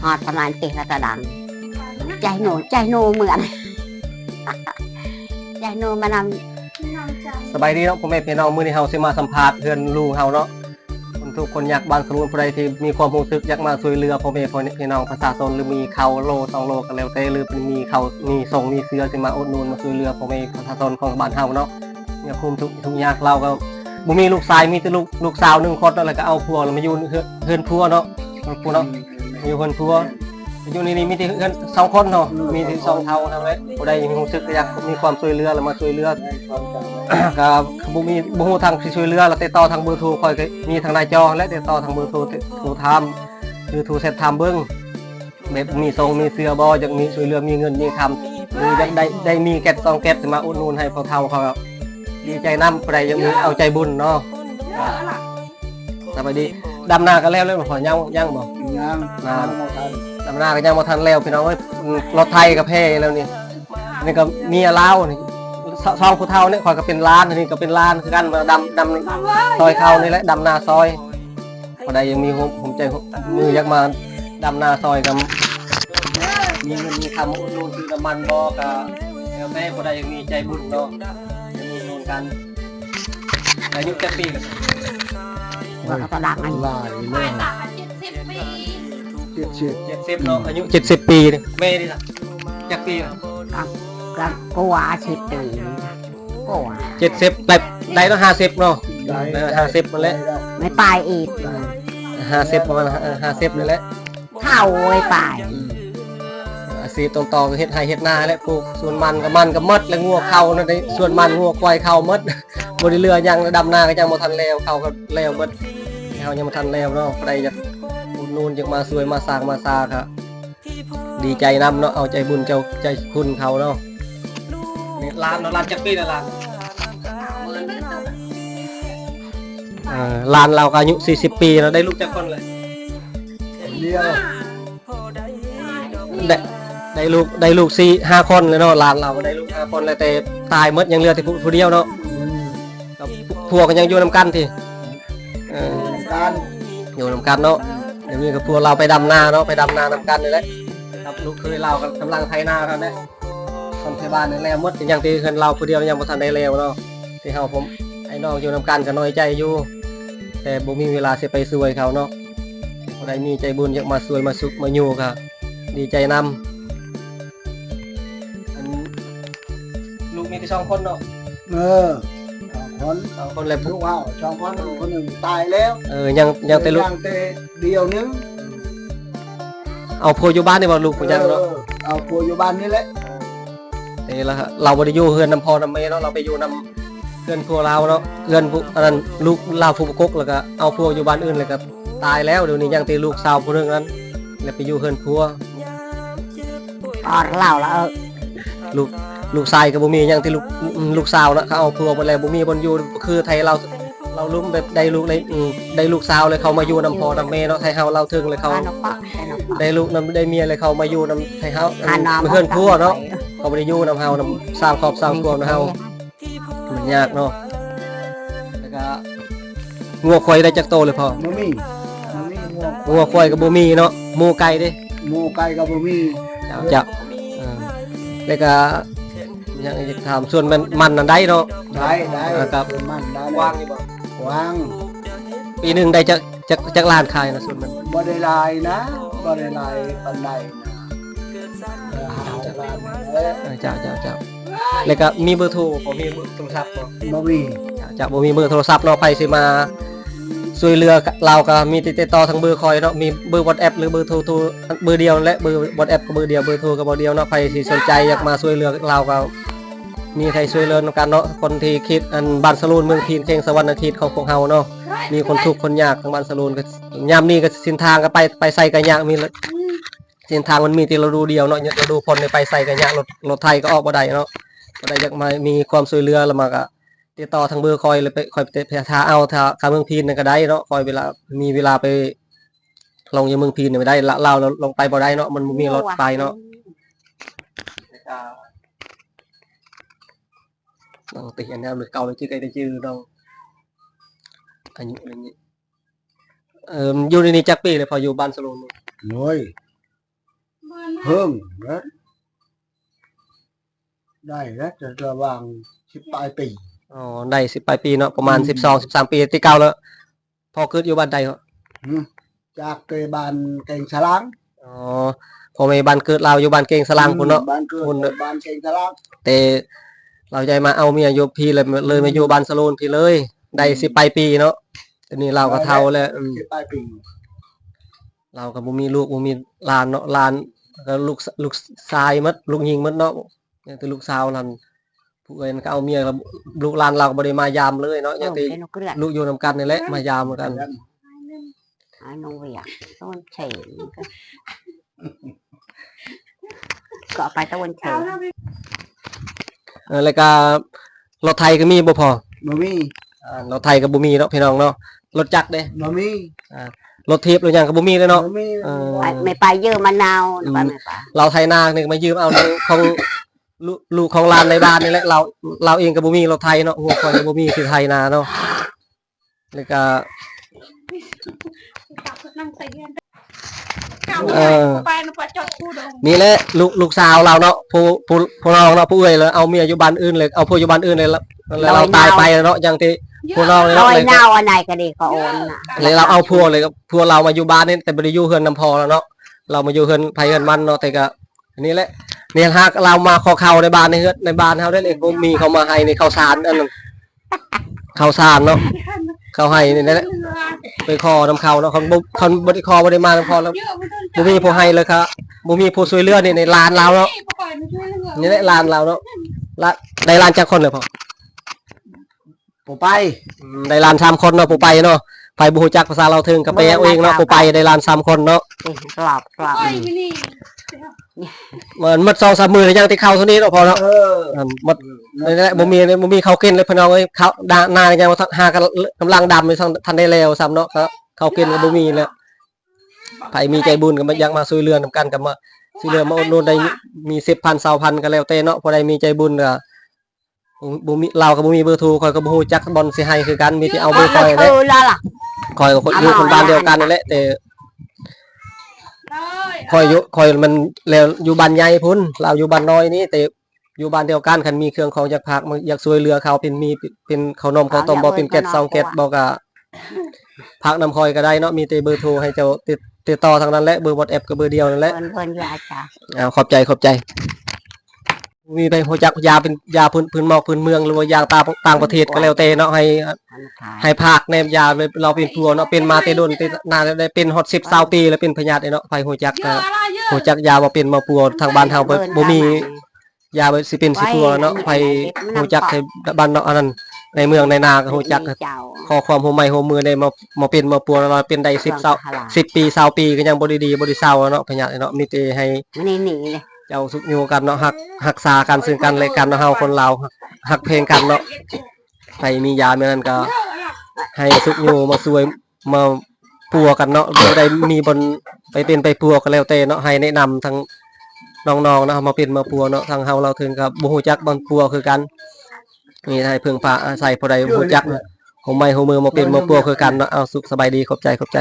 หอดประมาณปีละตะดังใจหนูเหมือนใจหนูมานสบายดีเนาะพ่อแม่พี่น้องมื้อนี้เฮาสิมาสัมภาษณ์เพื่อนลุงเฮาเนาะคนทุกคนอยากบ้านสรุนผู้ใดที่มีความรู้สึกอยากมาช่วยเหลือพ่อแม่พี่น้องประชาชนหรือมีข้าวโล2โลก็แล้วแต่หรือมีข้าวมีส่งมีเสื้อสิมาอุดหนุนมาช่วยเหลือพ่อแม่ประชาชนของบ้านเฮาเนาะเนี่ยคุมทุกอย่างเราก็บ่มีลูกชายมีแต่ลูกสาว1คนแล้วก็เอาผัวแล้วมาอยู่เฮือนผัวเนาะผัวเนาะอยู่เฮือนผัวอยู่นี่มีแต่เฮือน2คนเนาะมีแต่2เท่าเท่านั้นผู้ใดมีรู้สึกอยากมีความช่วยเหลือแล้วมาช่วยเหลือ ครับบ่ฮู้ทางสิช่วยเหลือแล้วติดต่อทางเบอร์โทรค่อยก็มีทางหน้าจอและติดต่อทางเบอร์โทรถามหรือโทรเซตถามเบิ่งแบบมีส่งมีเสื้อบ่อยากมีช่วยเหลือมีเงินมีคำหรืออยากได้มีแก๊ส2แก๊สมาอุดหนุนให้พวกเฒ่าเขาดีใจนำผู้ใดยังมีเอาใจบุญเนาะสวัสดีดำนาก็แล้วพอยังบ่ยังดำนาก็ยังบ่ทันแล้วพี่น้องเอ้ยรถไทยก็แพ้แล้วนี่ก็มีลาวนี่ซองผู้เฒ่าเนี่ยคอยก็เป็นล้านนี่ก็เป็นล้านคือกันดำซอยเขานี่แหละดำนาซอยพอได้ยังมีผมใจมืออยากมาดำนาซอยกับมีเงินมีคำอุดหนุนซื้อน้ำมันบอกกับแล้วแม่พอได้ยังมีใจบุญเนาะยังมีโนนกันอายุจะปีกัน ตะดังอัน หลายเลย70 เนาะอายุ70 ปีแม่นี่ล่ะจักปีก็กลัว10 ปีกลัว70ได้ต้อง50เนาะ50นั่นแหละไม่ไปอีก50ประมาณ50นั่นแหละเท่าไว้ไปอาชีพตรงต่อก็เฮ็ดไร่เฮ็ดนาและปลูกส่วนมันก็มดแล้วงัวเข้านั่นได้ส่วนมันงัวควายเข้ามดบ่ได้เรือยังดำนาก็ยังบ่ทันแล้วเข้าก็แล้วมดเฮายังบ่ทันแล้วเนาะใครอยากอุดหนุนอยากมาช่วยมาสร้างมาซาครับดีใจนำเนาะเอาใจบุญใจคุณเขาเนาะนี่ร้านจักปีแล้วล่ะร้านเราก็อายุ40 ปีแล้วได้ลูกจักคนเลยเดียวได้ลูก4-5 คนเลยเนาะหลานเราได้ลูก5 คนเลยแต่ตายหมดยังเหลือแต่ผู้เดียวเนาะกับพวกก็ยังอยู่นำกันที่การอยู่นำกันเนาะเดี๋ยวนี้กับพวกเราไปดำนาเนาะไปดำนานำกันนี่แหละกับลูกเคยเรากับกำลังไถนากันเนี่ยคนที่บ้านนี่แหละหมดอย่างที่เพิ่นเราผู้เดียวยังบ่ทันได้แล้วเนาะที่เฮาผมไอ้น้องอยู่นำกันก็น้อยใจอยู่แต่บ่มีเวลาสิไปช่วยเขาเนาะบ่ได้มีใจบุญอยากมาช่วยมาสุขมาอยู่ก็ดีใจนำลูกมีแต่2 คนเนาะ2 คนเลยลูก2 คนคนหนึ่งตายแล้วยังแต่ลูกเดียวนึงเอาผัวอยู่บ้านนี่บ่ลูกผู้ยังเนาะเอาผัวอยู่บ้านนี่แหละแต่ละเราบ่ได้อยู่เฮือนนำพ่อนำแม่เนาะเราไปอยู่นำเฮือนผัวเราเนาะเฮือนผู้อันนั้นลูกเราผู้กกแล้วก็เอาผัวอยู่บ้านอื่นเลยก็ตายแล้วเดี๋ยวนี้ยังแต่ลูกสาวผู้นึงนั้นแล้วไปอยู่เฮือนผัวเล่าแล้วลูกชายก็บ่มียังที่ลูกสาวนะเขาเอาผัวหมดแล้วบ่มีบนอยู่คือไทยเราลุ้มแบบได้ลูกสาวเลยเขามาอยู่นำพ่อนำแม่เนาะไทยเฮาเราถึงเลยเขาได้ลูกนำได้เมียเลยเขามาอยู่นำไทยเฮาเพื่อนผัวเนาะเขาบ่ได้อยู่นำเฮานำสร้างครอบสร้างครัวนำเฮามันยากเนาะแล้วก็งัวควายได้จักโตเลยพ่อบ่มีงัวควายก็บ่มีเนาะหมูไก่เด้หมูไก่ก็บ่มีเจ้าแล้วก็ยังจะถามส่วนมันนั่นได้เนาะได้ครับมันได้วางนี่บ่วางปีนึงได้จักล้านขายนะส่วนมันบ่ได้ลายนะบ่ได้ลายปานใดเจ้าแล้วก็มีเบอร์โทรบ่มีเบอร์โทรศัพท์บ่มีจะบ่มีเบอร์โทรศัพท์เนาะไผสิมาช่วยเหลือเราก็มีติดต่อทางเบอร์คอยเนาะมีเบอร์ WhatsApp หรือเบอร์โทรเบอร์เดียวและเบอร์ WhatsApp ก็เบอร์เดียวเบอร์โทรก็เบอร์เดียวเนาะใครสิสนใจอยากมาช่วยเหลือเราก็มีใครช่วยเหลือกันเนาะคนที่คิดอันบ้านสลูนเมืองพีนเข่งสวรรค์อาทิตย์ของพวกเฮาเนาะมีคนทุกข์คนยากทางบ้านสลูนก็ยามนี้ก็เส้นทางก็ไปใส่กันยากมีเส้นทางมันมีที่เราดูเดียวเนาะเราดูคนไปใส่กันยากรถไทยก็ออกบ่ได้เนาะบ่ได้อยากมามีความช่วยเหลือแล้วมาก็ติดต่อทางเบอร์คอยเลยไปคอยไปหาเอาถ้าเมืองพีนนั่นก็ได้เนาะคอยเวลามีเวลาไปลงยังเมืองพีนไม่ได้เราลงไปบ่ได้เนาะมันมีรถไปเนาะน้องตีอันนี้เก่าเลยชื่อไก่ได้ชื่อน้องอายุอะไรนี้อยู่ในนี้จักปีเลยพออยู่บ้านสโลนโอ้ย พิ่งนะได้แล้วจะระวัง10 ปลายปี อ๋อได้10 ปลายปีเนาะประมาณ12-13 ปีที่เก่าแล้วพอเกิดอยู่บ้านใดเหรอ จากเกยบานเก่งสลัง อ๋อพอแม่บ้านเกิดเราอยู่บ้านเก่งสลางพุ่นเนาะ บ้านเกิดบ้านเก่งสลัง แต่เราใจมาเอาเมียอยู่พี่เลยมาอยู่บ้านสโลนพี่เลยได้10 ปลายปีเนาะทีนี้เราก็เฒ่าแล้ว10 ปลายปี เราก็บ่มีลูกบ่มีหลานเนาะหลานก็ลูกชายหมดลูกหญิงหมดเนาะยังแต่ลูกสาวนั่นผู้เอ้ยก็เอาเมียแล้วลูกหลานเราก็บ่ได้มายามเลยเนาะยังแต่ลูกอยู่นำกันนี่แหละมายามกัน น้องเวียต้นเฉยก็ไปตะวันเฉย แล้วก็รถไทยก็มีบ่พอ บ่มี รถไทยก็บ่มีเนาะพี่น้องเนาะรถจักรเด้ บ่มี รถเทียบหรือยังก็บ่มีเลยเนาะ บ่มี ไม่ไปเยอะมะนาวไม่ไป เราไทยนานี่มายืมเอาของลูกของหลานในบ้านนี่แหละเราเองก็บ่มีรถไทยเนาะหัวคอยก็บ่มีคือไทยนาเนาะแล้วก็นี่แหละลูกสาวเราเนาะผู้น้องเนาะผู้เอ้ยแล้วเอาเมียอยู่บ้านอื่นเลยเอาผู้อยู่บ้านอื่นเลยแล้วเราตายไปเนาะอย่างที่ผู้น้องเลย ล เนาะ อย เลย นาวอะไรก็ดีก็โอนน่ะ เลยเราเอาพัวเลยพัวเรามาอยู่บ้านนี่แต่บ่ได้อยู่เฮือนนำพอแล้วเนาะเรามาอยู่เฮือนไผเฮือนมันเนาะแต่ก็อันนี้แหละเนี่ยหากเรามาขอเข้าในบ้านในเฮือนในบ้านเฮาได้เลยบ่มีเขามาให้ในข้าวสารอันนั้นข้าวสารเนาะเขาให้นี่แหละไปขอนำเขาเนาะเขาบ่ได้ขอบ่ได้มานำพอแล้วบ่มีผู้ให้เลยครับบ่มีผู้ช่วยเหลือนี่ในร้านเราเนาะนี่แหละร้านเราเนาะละได้ร้านจักคนเลยพ่อ บ่ไป ได้ร้าน3 คนเนาะผู้ไปเนาะไปบ่ฮู้จักภาษาเราถึงก็ไปเอาเองเนาะผู้ไปได้ร้าน3 คนเนาะ กรอบ มันหมด2-3 มื้อแล้วยังที่เข้าเท่านี้เนาะพอเนาะหมดนี่แหละบ่มีข้าวกินเลยพี่น้องเอ้ยข้าวหน้ายังว่าหากันกำลังดำอยู่ทันได้แล้วซ้ำเนาะครับข้าวกินก็บ่มีแล้วไผมีใจบุญก็มาอยากมาช่วยเหลือนำกันก็มาช่วยเหลือมาอุดหนุนได้มี10,000 20,000ก็แล้วแต่เนาะพอได้มีใจบุญก็บ่มีเราก็บ่มีเบอร์โทรข่อยก็บ่ฮู้จักบ่อนสิให้คือกันมีที่เอาเบอร์ข่อยเด้ข่อยก็อยู่คนบ้านเดียวกันนั่นแหละแต่ข่อยมันแล้วอยู่บ้านใหญ่พุ่นเราอยู่บ้านน้อยนี่แต่อยู่บ้านเดียวกันคันมีเครื่องของอยากพักอยากช่วยเหลือเขาเป็นข้าวนมข้าวต้มบ่เป็นแก๊ส2 แก๊สบ่ก็พักนำข่อยก็ได้เนาะมีแต่เบอร์โทรให้เจ้าติดต่อทางนั้นแหละเบอร์ WhatsApp ก็เบอร์เดียวนั่นแหละ เพิ่นอยู่อาจารย์ ขอบใจมีไปฮู้จักยาเป็นยาพื้นหมอกพื้นเมืองหรือว่ายาต่างประเทศก็แล้วแต่เนาะให้ภาคในยาเราเป็นผัวเนาะเป็นมาแต่โดนนานได้เป็นฮอด10 20 ปีแล้วเป็นพยาธิเนาะไปฮู้จักยาบ่เป็นมาปัวทางบ้านเฮาบ่มียาสิเป็นสิปัวเนาะไปฮู้จักให้บ้านเนาะอันนั้นในเมืองในนาก็ฮู้จักขอความรู้ใหม่รู้มือได้มาเป็นมาปัวเราเป็นได้10 ปี20 ปีก็ยังบ่ได้ดีบ่ได้เศร้าเนาะพยาธิเนาะมีแต่ให้ นี่เลย เจ้าสุขอยู่กันเนาะรักษากันซึ่งกันและกันเนาะเฮาคนลาวฮักเพลงกันเนาะใครมียาแม่นั้นก็ให้สุขอยู่มาช่วยมาปัวกันเนาะบ่ได้มีบนไปเป็นไปปัวก็แล้วแต่เนาะให้แนะนำทั้งน้องๆเนาะมาเป็นมาปัวเนาะทางเฮาเราถึงกับบ่ฮู้จักบนปัวคือกันนี่ให้เพิ่งพาอาศัยผู้ใดฮู้จักหัวไม้หัวมือมาเป็นมาปัวคือกันเนาะเอาสุขสบายดีขอบใจ